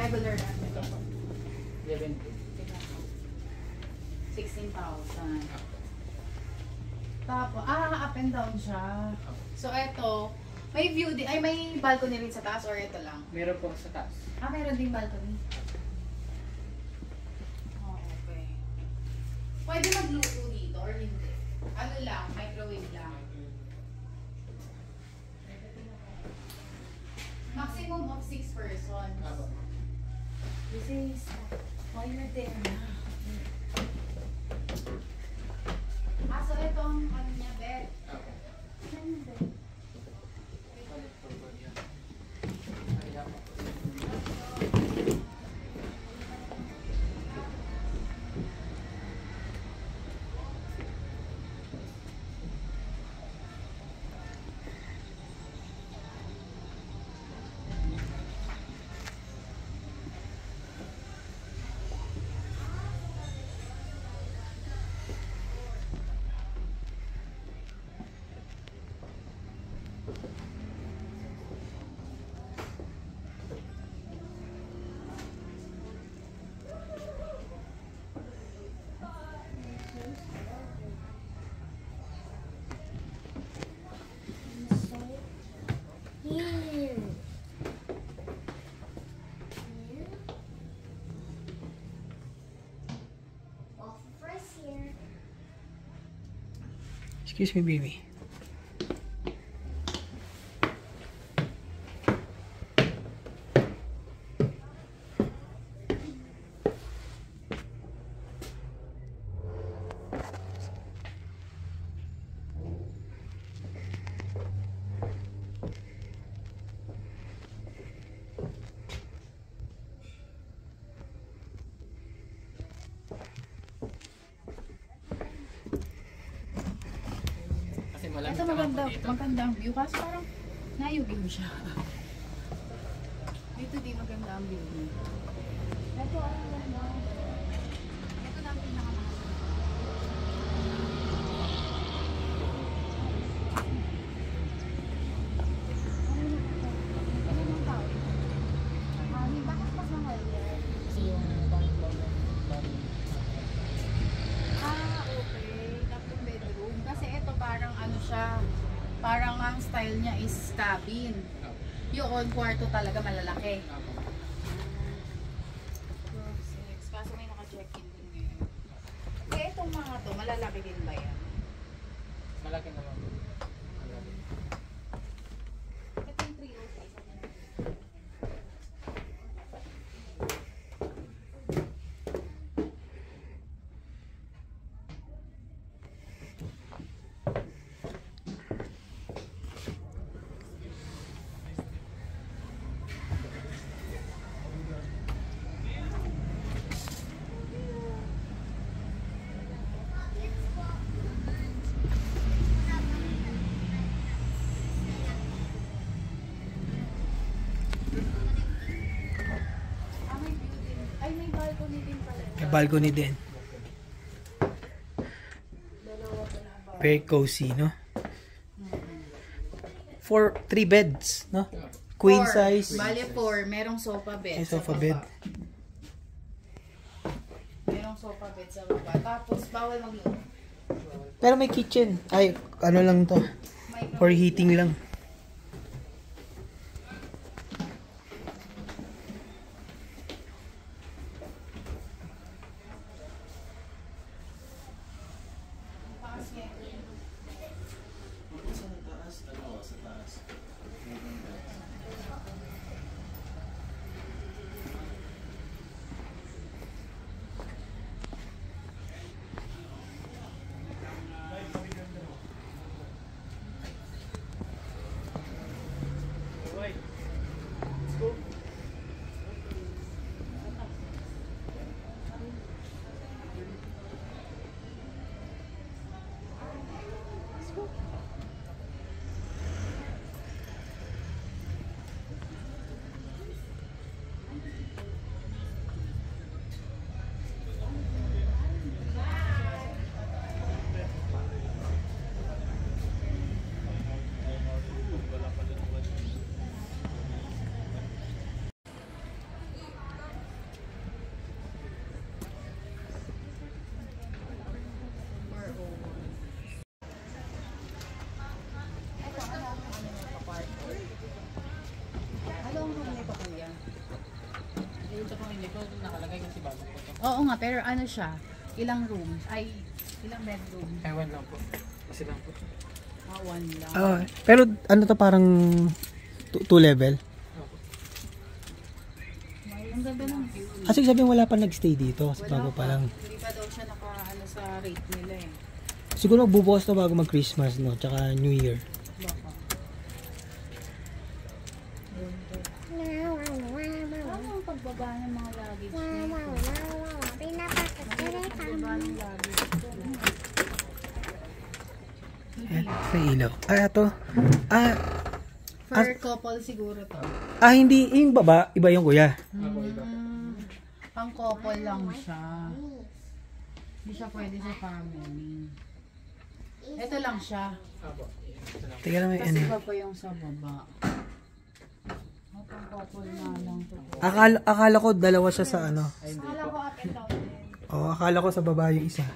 Regular lang. Ito po. 11. 16,000. Tapos, up and down siya. So, eto, may view din, ay may balcony rin sa taas or ito lang? Meron po sa taas. Meron din balcony. Oh, okay. Pwede magluto dito or hindi? Ano lang, microwave lang. Maximum of 6 persons. This is, why you're there na? So ito ang ano niya, bed. Ano yung bed? Excuse me, baby. Ito magandang view kasi parang nayugi mo siya. Dito di maganda ang view niya. Ito ang ganda. Ito na ang pinakamahal. Ano yung tao? Bakit mas mahal yan? Kasi yung Okay. Tatlong bedroom. Kasi ito parang ano siya, parang ang style niya is cabin. Yung kwarto talaga malalaki. Kaso may naka-check-in din ngayon. Eh, itong mga to, malalaki din ba yan? malaki naman. Ito yung 306. Balcony din. Very cozy, no? 3 beds, no? Queen size. Bale 4, merong sofa bed. May sofa bed. Merong sofa bed sa baba. Tapos bawal magluto. Pero may kitchen. Ay, ano lang to? For heating lang. ito nakalagay kasi bago po ito. Oo nga, pero ano siya? Ilang rooms? Ay, ilang bedroom? Ewan lang po. Kasi lang po. One lang. Pero ano to, parang 2 level? Opo. Ang ganda ng view. Kasi sabihin wala pa nagstay dito. Kasi bago pa lang. Hindi pa daw siya naka sa rate nila eh. Siguro bubukas to bago mag-Christmas, no? Tsaka New Year. Baka. Ano ang pagbaba ng mga luggage nito? Pagbaba ng luggage nito. Ayan, may ilaw. Ito. For couple siguro to. Hindi. Yung baba, iba yung kuya. Pang couple lang siya. Hindi siya pwede sa family. Ito lang siya. Opo. Ito lang. Teka lang, may Kasi ano. iba pa yung sa baba. Pang couple na lang to. Akala ko dalawa siya sa ano. Ay, hindi Akala po. ko up and down din. Akala ko sa baba yung isa.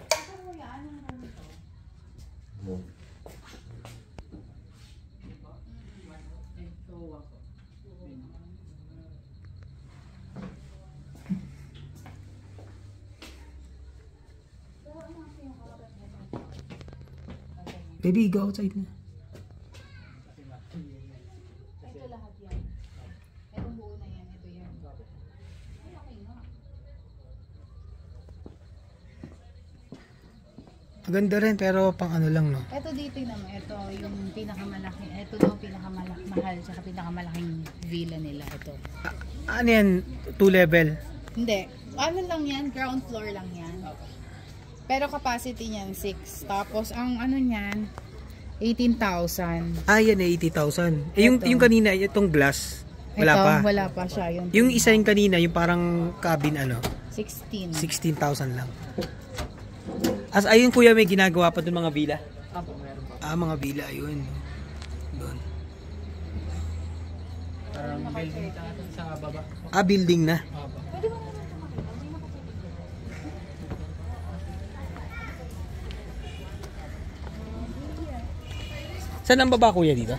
Baby, go outside na. Ito lahat yan. Itong buo na yan. Ito yan. Ay, okay nga. Maganda rin pero pang ano lang, no? Ito dito naman. Ito yung pinakamalaki. Ito yung pinakamahal. Tsaka pinakamalaking villa nila. Ito. Ano yan? 2 level? Hindi. Ano lang yan? Ground floor lang yan. Pero capacity niyan 6. Tapos ang ano niyan 18,000. Yan eh, 80,000. Yung kanina, itong glass, wala Ito, pa. wala pa siya. Yung isa yung kanina, yung parang cabin, 16. 16,000 lang. Ayun kuya, may ginagawa pa dun mga villa. Opo, meron po. Mga villa, ayun. Doon. Parang building sa baba. Building na. Opo. Pwede mo naman ito makita. Hindi makatulog. Saan ang baba kuya dito?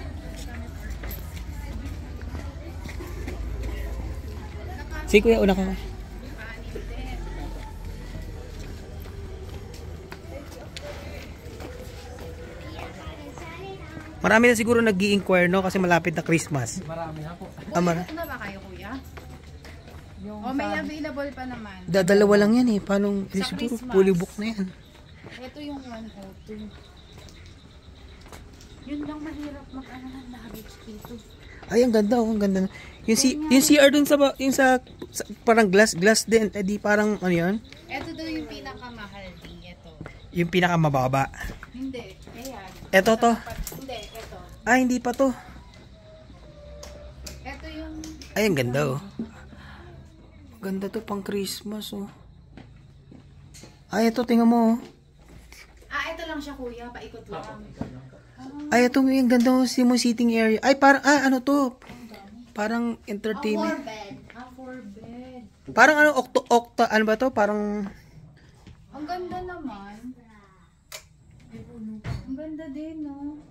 Si kuya, una ka. Marami na siguro nag-i-inquire, no? Kasi malapit na Christmas. Marami na po. Ito na ba kayo, kuya? May available pa naman. Dalawa lang yan eh. Paano? Sa Siguro Christmas. fully book na yan. Ito yung 102. Yun lang mahirap mag-ano ng luggage dito. Ay, ang ganda, ang ganda. Yung CR dun sa parang glass din. Di parang ano yan? Ito daw yung pinakamahal din. Ito. Yung pinakamababa. Hindi. Ayan. Ito to. Hindi. Ito. Hindi pa to. Ito yung... Ay, ang ganda oh. Ganda to pang Christmas oh. Ito, tingnan mo oh. ito lang siya, kuya. Paikot lang. Ito yung ganda oh. Sitting area. Parang, ano to? Parang entertainment. 4 bed. 4 bed. Parang okta, ano ba to? Parang... Ang ganda naman. Ang ganda din, no?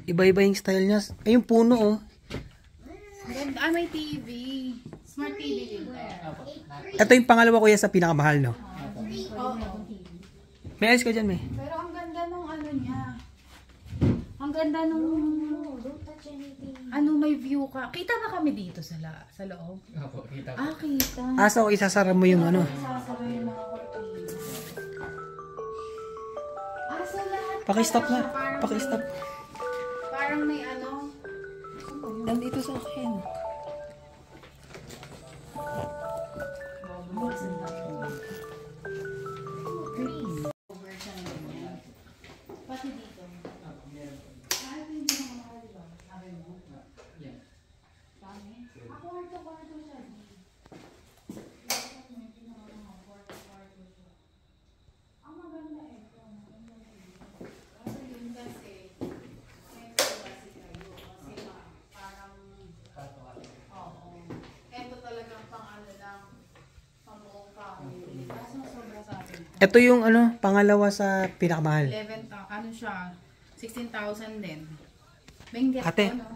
Iba-iba yung style niya. Yung puno oh. Ang ganda. May TV. Smart TV din to. Ito yung pangalawa kuya sa pinakamahal, no? Oo. May ayos ka dyan, may. Pero ang ganda nung ano niya. Ang ganda nung... may view ka. Kita ba kami dito sa loob? Opo, kita po. Kita. So isasara mo yung ano. Sasara yung mga cortina. So lahat Paki-stop na. parang Paki-stop. Parang may ano. Nandito sa akin. Over siya na ganyan. Pati dito. Ano yung pinakamahal, di ba? Sabi mo? Yan. Dami? Kwarto siya. Ang maganda ito. Kasi yun kasi, kasi kayo. Kasi parang, oo. Ito talagang pang ano lang, pang buong family. Kaso sobra sa atin. Ito yung ano, pangalawa sa pinakamahal. 11, ano siya, 16,000 din. Benggit Ate, ko, no?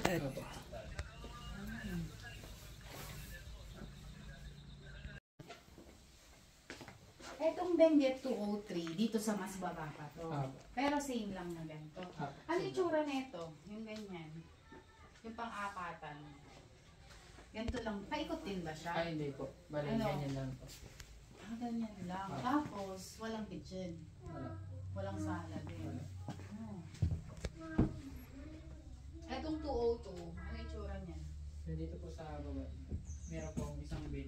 Etong Benjet 203, dito sa mas baba pa to. Apo. Pero same lang na ganito. Apo. Ano yung tsura nito? Yung ganyan. Yung pang-apatan. Ganito lang. Paikot din ba siya? Ay, hindi po. Bali, Ano? ganyan lang po. Ah, ganyan lang. Tapos, walang kitchen. Wala. Walang sala din. Wala. Oh. Etong 202, ano yung tsura niya? So, dito po sa baba, meron po isang bed.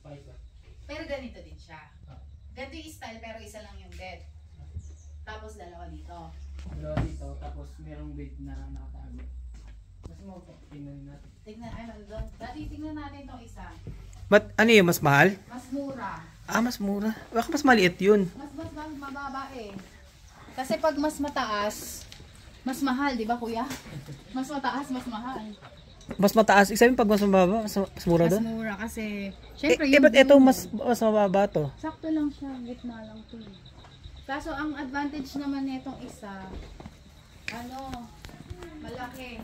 5 ba? Pero ganito din siya. Ah. Ganito yung style pero isa lang yung bed. Tapos dalawa dito. Dalawa dito, tapos merong bed na nakatago. Mas mo po, tingnan natin. Tignan, ay nandun. Dati tingnan natin itong isa. Ba't ano yun, mas mahal? Mas mura. Ah, mas mura. Baka mas maliit yun. Mas mababa eh. Kasi pag mas mataas, mas mahal, di ba kuya? Mas mataas, mas mahal. Mas mataas. Ibig sabihin pag mas mababa, mas mura Mas doon? mura kasi, syempre Ba't ito mas mababa to? sakto lang siya, gitna lang to. Kaso ang advantage naman nitong isa, ano, malaki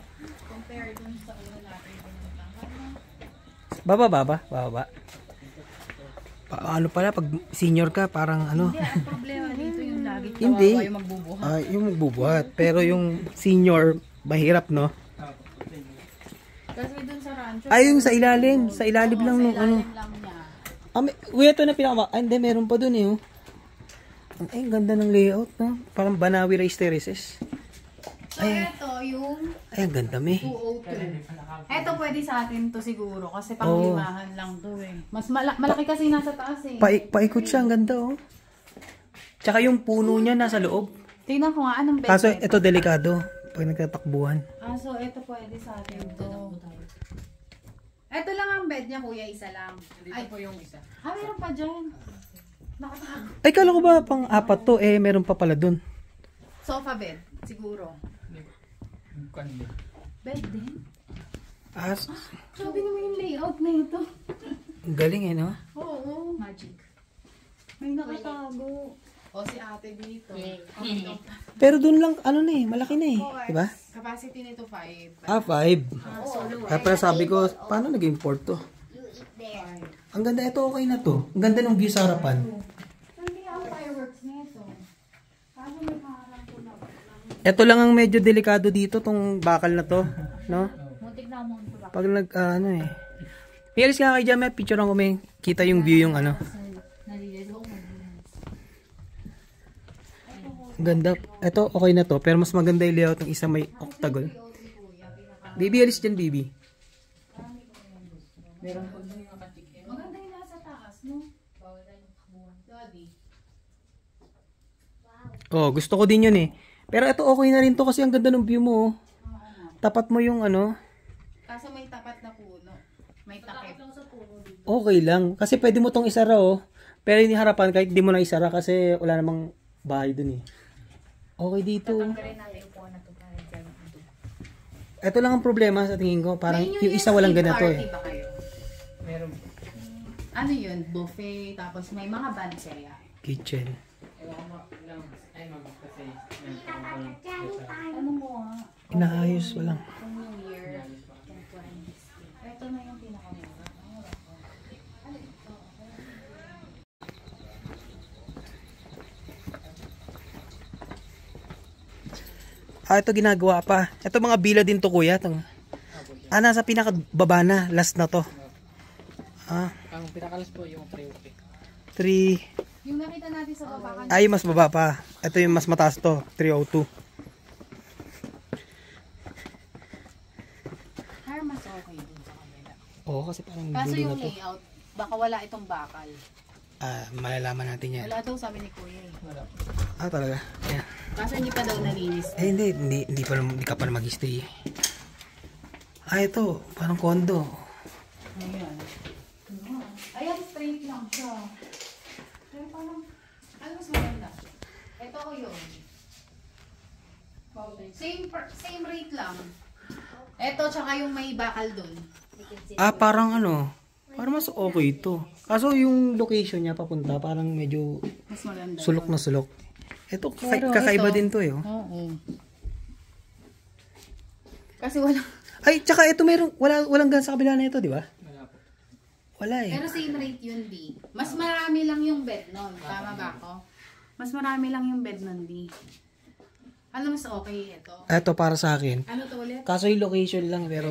compared dun sa una natin pinuntahan. Bababa. Ano pala, pag senior ka, parang ano? Hindi, ang problema dito yung lagi Hindi. kawawa yung magbubuhat. Yung magbubuhat. Pero yung senior, mahirap, no? Apo. Kasi dun sa rancho, Yung sa ilalim. Sa ilalim lang nung sa ano. ilalim lang niya. Uy, ito na pinaka... Ay, hindi, meron pa dun eh, oh. Ang ganda ng layout, no? Parang Banawi Rice Terraces. So, ito yung Ay, ang ganda, me. 202. Ito pwede sa atin to siguro kasi panglimahan lang to eh. Mas malaki kasi nasa taas eh. Paikot siya, ang ganda, oh. Tsaka yung puno niya nasa loob. Tingnan ko nga anong bed. Kaso, ito delikado. Pag nagtatakbuhan. So ito pwede sa atin to. Ito lang ang bed niya kuya, isa lang. Dito po yung isa. Meron pa dyan. Nakatago. Ay, kala ko ba pang apat to, meron pa pala dun. Sofa bed, siguro. Kanina. Bed din? Ang Sabi naman yung layout na ito. galing no? Oo. Magic. May nakatago. O si ate dito. Pero dun lang, ano na malaki na diba? Capacity nito 5. 5. Kaya pala sabi ko, paano nag-import to? Ang ganda, ito okay na to. Ang ganda ng view sa harapan. Hindi ako fireworks nito. Paano may pangalan ko na? Ito lang ang medyo delikado dito, tong bakal na to. No? Muntik na mo ito. Pag Pialis nga kayo dyan, may picture lang kami. Kita yung view yung ano. Ang ganda. Ito okay na to, pero mas maganda yung layout ng isa may octagon. Baby, alis dyan, baby. Meron po yung nakatik. Maganda yung nasa taas, no? Daddy. Oh, gusto ko din yun Pero ito okay na rin to kasi ang ganda ng view mo. Tapat mo yung ano. Kaso may tapat na puno. May takip. Okay lang. Kasi pwede mo tong isara Pero yung harapan kahit di mo na isara kasi wala namang bahay dun Okay dito. Ito lang ang problema sa tingin ko. Parang yung isa walang ganito Ba kayo? Meron. Ano yun? Buffet, tapos may mga bansaya. Kitchen. Ewan mo lang. Ay, kasi meron po Ano mo Inaayos, walang. New Year. Ito na yung pinakamura. Ito ginagawa pa. Ito mga bila din to kuya. Nasa pinakababa na. Last na to. Ang pinakalas po yung 3 3. Yung nakita natin sa baba Ay, mas baba pa. Ito yung mas mataas to. 302. Kaya mas okay dun sa kabila. Oo, kasi parang Kaso dulo na yung to. layout, baka wala itong bakal. Malalaman natin yan. Wala daw sabi ni Kuya eh. Wala. Talaga. Ayan. Kaso hindi pa daw nalinis. Hindi ka pa mag-stay. Ito. Parang condo. Ayan. Ayan, straight lang siya. Pero parang, ano mas maganda? Ito ko yun. Same rate lang. Ito, tsaka yung may bakal dun. Parang parang mas okay ito. Kaso yung location niya papunta, parang medyo Mas maganda. sulok na sulok. Ito, Pero kakaiba ito, din to Oo. Kasi wala. Ay, tsaka ito walang gan sa kabila na ito, di ba? Wala po. Wala eh. Pero same rate yun, D. Mas marami lang yung bed nun. Tama ba ako? Mas marami lang yung bed nun, D. Ano mas okay ito? Ito para sa akin. Ano to ulit? Kaso yung location lang pero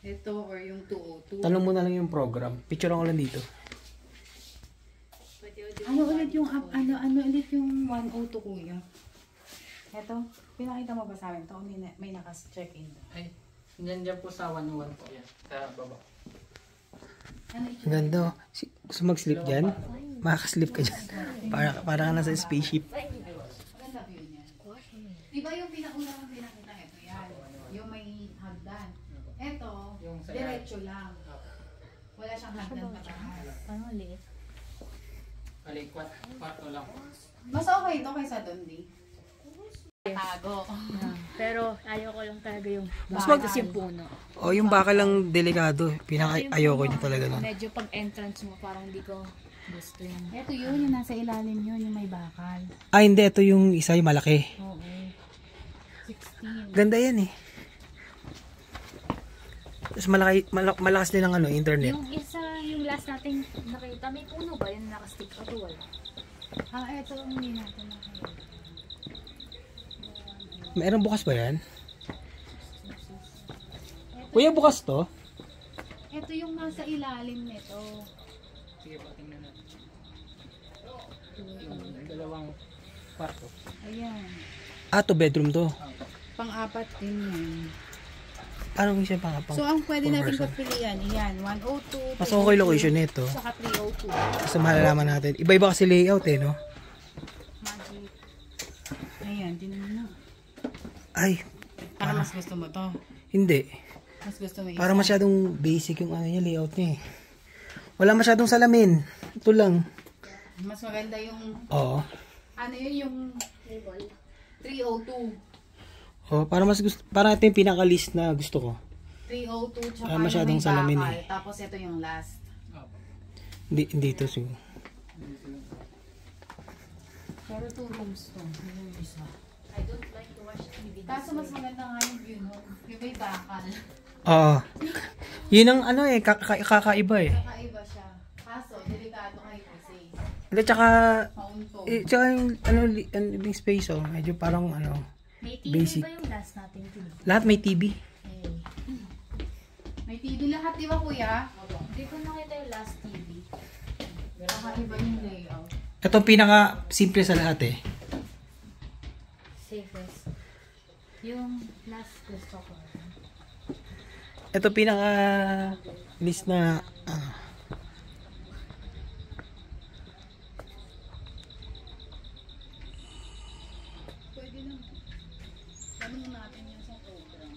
Ito or yung 202. tanong mo na lang yung program. Picture ko lang dito. Ano ulit yung ano ulit yung 102 kuya? Ito, pinakita mo ba sa amin to? May nakas-check-in. Ay, dyan po sa 101 po yan. Sa baba. Ano yung Ang ganda. Oh. Gusto mag-sleep dyan? Makaka-sleep ka dyan. Para ka nasa spaceship. maganda view niya? Diba yung pinaunang pinakita ito yan? Yung may hagdan. Ito, Yung sa diretso lang. Wala siyang hagdan pa taas. Ano ulit? Ali, kwarto lang po. Mas okay ito kaysa doon, di? Tago. Pero ayaw ko lang talaga yung Mas bakal yung puno. O yung baka lang delikado. Ayoko niya talaga nun. Medyo pag entrance mo parang hindi ko gusto yun. Ito yun, yung nasa ilalim yun, yung may bakal. Ah, hindi. Ito yung isa yung malaki. Oo. 16. Ganda yan eh. Tapos malakas din ang internet. Yung isa, yung last natin nakita, may puno ba yun nakastick o wala? Ito ang hindi natin nakita. Meron bukas ba yan? Kuya, bukas to? Ito yung nasa ilalim nito. Sige po, tingnan natin. Yung dalawang kwarto. Ayan. Ah, to bedroom to. Pang-apat din yan. Ano kung siya pang So, ang pwede natin person. pagpilian, yan, 102, Mas okay location nito. saka 302. Kasi malalaman natin. Iba-iba kasi layout eh, no? Magic. Ayan, din na. Ay, Para mas gusto mo to. hindi. Mas gusto mo isa. Para masyadong basic yung ano niya, layout niya eh. Wala masyadong salamin. Ito lang. Mas maganda yung, Oo. ano yun, yung 302. Oh, para mas gusto, para ito yung pinaka-list na gusto ko. 302, tsaka Ah, masyadong yung may salamin bakal. eh. Tapos ito yung last. Opo. Hindi ito siguro. Pero 2 rooms to. Yun yung isa. I don't like to watch TV. Kaso mas maganda nga yung view nun. Yung may bakal. Oo. Yun ang ano eh, kakaiba eh. Kakaiba siya. Kaso, delikado kayo kasi. Hindi, tsaka, Maunto. tsaka yung living space oh, medyo parang ano, May TV Basic. ba yung last natin TV? lahat may TV. May TV lahat, di ba kuya? Hindi ko nakita yung last TV. Kakaiba yung layout. Ito ang pinaka simple sa lahat eh. Safest. Yung last gusto ko. Ito pinaka list na Pwede naman. Tanong natin yan sa program.